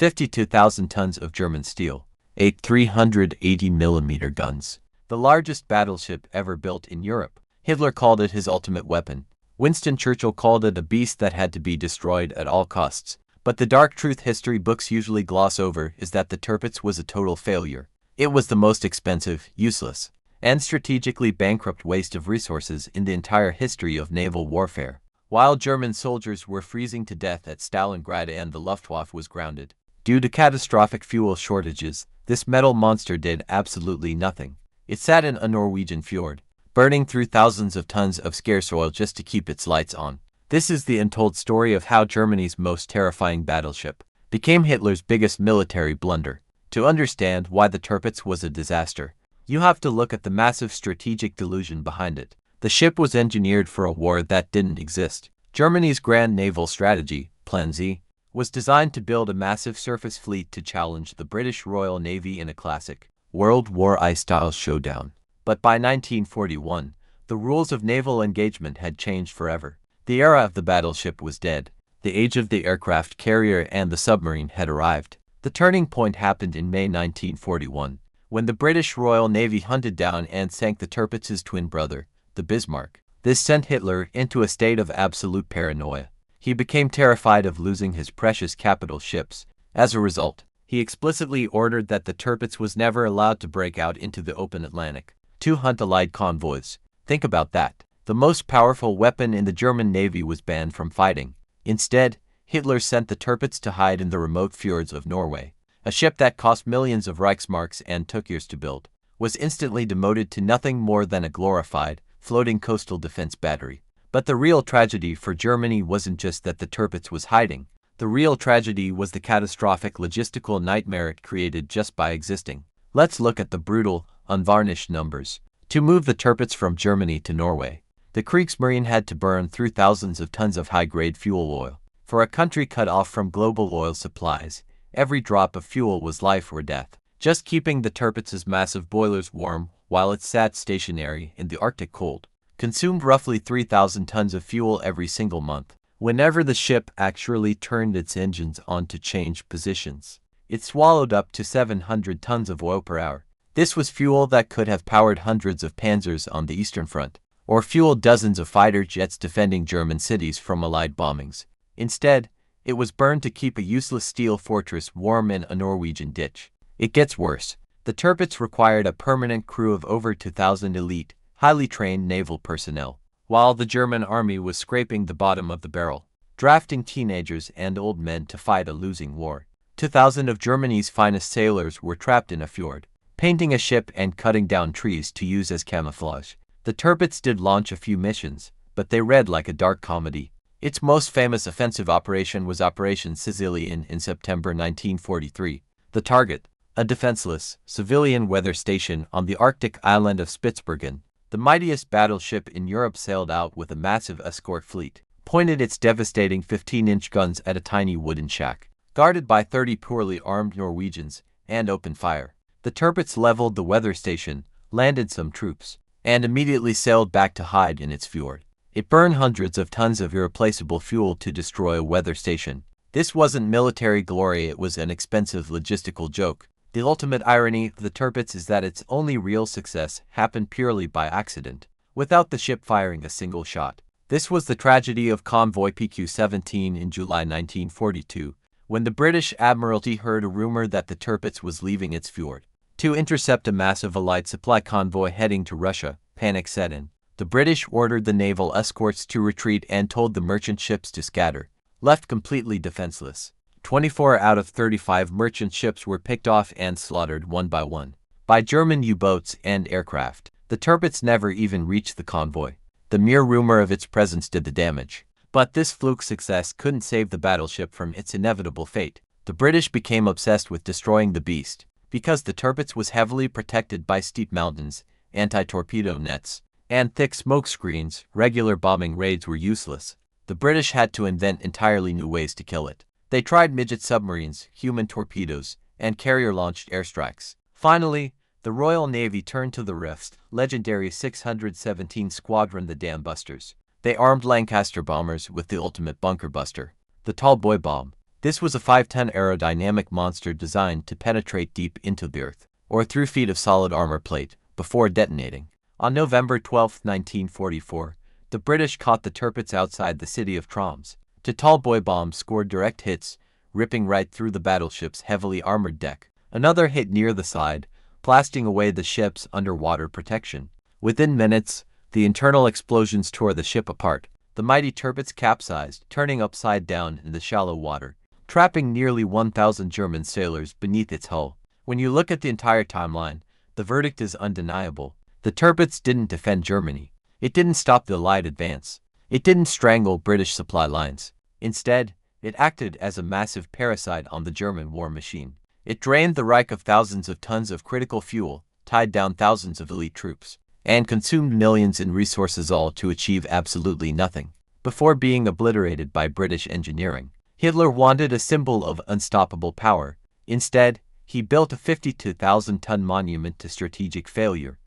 52,000 tons of German steel, 8 380mm guns. The largest battleship ever built in Europe. Hitler called it his ultimate weapon. Winston Churchill called it a beast that had to be destroyed at all costs. But the dark truth history books usually gloss over is that the Tirpitz was a total failure. It was the most expensive, useless, and strategically bankrupt waste of resources in the entire history of naval warfare. While German soldiers were freezing to death at Stalingrad and the Luftwaffe was grounded due to catastrophic fuel shortages, this metal monster did absolutely nothing. It sat in a Norwegian fjord, burning through thousands of tons of scarce oil just to keep its lights on. This is the untold story of how Germany's most terrifying battleship became Hitler's biggest military blunder. To understand why the Tirpitz was a disaster, you have to look at the massive strategic delusion behind it. The ship was engineered for a war that didn't exist. Germany's grand naval strategy, Plan Z, was designed to build a massive surface fleet to challenge the British Royal Navy in a classic World War I-style showdown. But by 1941, the rules of naval engagement had changed forever. The era of the battleship was dead. The age of the aircraft carrier and the submarine had arrived. The turning point happened in May 1941, when the British Royal Navy hunted down and sank the Tirpitz's twin brother, the Bismarck. This sent Hitler into a state of absolute paranoia. He became terrified of losing his precious capital ships. As a result, he explicitly ordered that the Tirpitz was never allowed to break out into the open Atlantic to hunt Allied convoys. Think about that. The most powerful weapon in the German Navy was banned from fighting. Instead, Hitler sent the Tirpitz to hide in the remote fjords of Norway. A ship that cost millions of Reichsmarks and took years to build was instantly demoted to nothing more than a glorified, floating coastal defense battery. But the real tragedy for Germany wasn't just that the Tirpitz was hiding. The real tragedy was the catastrophic logistical nightmare it created just by existing. Let's look at the brutal, unvarnished numbers. To move the Tirpitz from Germany to Norway, the Kriegsmarine had to burn through thousands of tons of high-grade fuel oil. For a country cut off from global oil supplies, every drop of fuel was life or death. Just keeping the Tirpitz's massive boilers warm while it sat stationary in the Arctic cold consumed roughly 3,000 tons of fuel every single month. Whenever the ship actually turned its engines on to change positions, it swallowed up to 700 tons of oil per hour. This was fuel that could have powered hundreds of panzers on the Eastern Front, or fueled dozens of fighter jets defending German cities from Allied bombings. Instead, it was burned to keep a useless steel fortress warm in a Norwegian ditch. It gets worse. The Tirpitz required a permanent crew of over 2,000 elite, highly trained naval personnel, while the German army was scraping the bottom of the barrel, drafting teenagers and old men to fight a losing war. 2,000 of Germany's finest sailors were trapped in a fjord, painting a ship and cutting down trees to use as camouflage. The Tirpitz did launch a few missions, but they read like a dark comedy. Its most famous offensive operation was Operation Sicilian in September 1943. The target, a defenseless, civilian weather station on the Arctic island of Spitsbergen. The mightiest battleship in Europe sailed out with a massive escort fleet, pointed its devastating 15-inch guns at a tiny wooden shack, guarded by 30 poorly armed Norwegians, and opened fire. The Tirpitz leveled the weather station, landed some troops, and immediately sailed back to hide in its fjord. It burned hundreds of tons of irreplaceable fuel to destroy a weather station. This wasn't military glory, it was an expensive logistical joke. The ultimate irony of the Tirpitz is that its only real success happened purely by accident, without the ship firing a single shot. This was the tragedy of convoy PQ-17 in July 1942, when the British Admiralty heard a rumor that the Tirpitz was leaving its fjord to intercept a massive Allied supply convoy heading to Russia. Panic set in. The British ordered the naval escorts to retreat and told the merchant ships to scatter, left completely defenseless. 24 out of 35 merchant ships were picked off and slaughtered one by one by German U-boats and aircraft. The Tirpitz never even reached the convoy. The mere rumor of its presence did the damage. But this fluke success couldn't save the battleship from its inevitable fate. The British became obsessed with destroying the beast. Because the Tirpitz was heavily protected by steep mountains, anti-torpedo nets, and thick smoke screens, regular bombing raids were useless. The British had to invent entirely new ways to kill it. They tried midget submarines, human torpedoes, and carrier-launched airstrikes. Finally, the Royal Navy turned to the RAF's legendary 617 Squadron, the Dam Busters. They armed Lancaster bombers with the ultimate bunker buster, the tall boy bomb. This was a 5-ton aerodynamic monster designed to penetrate deep into the earth, or through feet of solid armor plate, before detonating. On November 12, 1944, the British caught the Tirpitz outside the city of Troms. Two tall boy bombs scored direct hits, ripping right through the battleship's heavily armored deck. Another hit near the side, blasting away the ship's underwater protection. Within minutes, the internal explosions tore the ship apart. The mighty Tirpitz capsized, turning upside down in the shallow water, trapping nearly 1,000 German sailors beneath its hull. When you look at the entire timeline, the verdict is undeniable. The Tirpitz didn't defend Germany. It didn't stop the Allied advance. It didn't strangle British supply lines. Instead, it acted as a massive parasite on the German war machine. It drained the Reich of thousands of tons of critical fuel, tied down thousands of elite troops, and consumed millions in resources, all to achieve absolutely nothing. Before being obliterated by British engineering, Hitler wanted a symbol of unstoppable power. Instead, he built a 52,000-ton monument to strategic failure.